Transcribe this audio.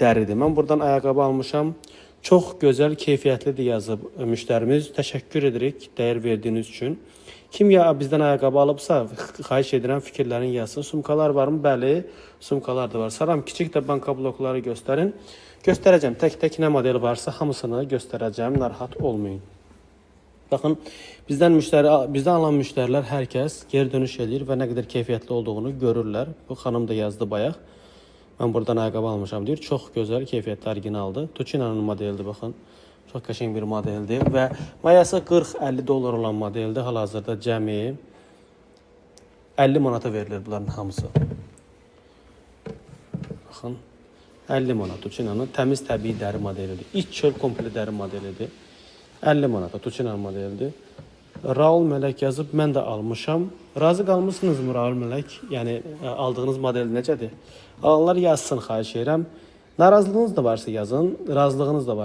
dəridir. Mən buradan ayaqqabı almışam. Çox gözəl, keyfiyyətlidir yazıb müştərimiz. Təşəkkür edirik dəyər verdiyiniz üçün. Kim ya bizdən ayaqqabı alıbsa, xahiş edirəm fikirlərini yazsın. Sumkalar varmı? Bəli, sumkalar da var. Salam, kiçik də banka blokları göstərin. Göstərəcəm. Tək-tək nə model varsa hamısını göstərəcəm. Narahat olmayın. Baxın, bizdən alan müştərilər hər kəs geri dönüş edir və nə qədər keyfiyyətli olduğunu görürlər. Bu xanım da yazdı bayaq. Mən buradan ayaqqabı almışam deyir. Çox gözəl, keyfiyyətli, orijinaldır. Tuçina'nın modelidir, baxın. Çox qəşəng bir modeldir və mayası 40-50 dollar olan modeldir. Hal-hazırda cəmi 50 manata verilir bunların hamısı. Baxın, 50 manat Tuçina'nın təmiz təbii dəri modelidir. İç çöl kompli dəri modelidir. 50 manata Tuçina'nın modelidir. Raul Mələk yazıb, mən də almışam. Razı qalmışsınızmı Raul Mələk? Yəni aldığınız model necədir? Alanlar yazsın, xahiş edirəm. Narazılığınız da varsa yazın, razılığınız da var.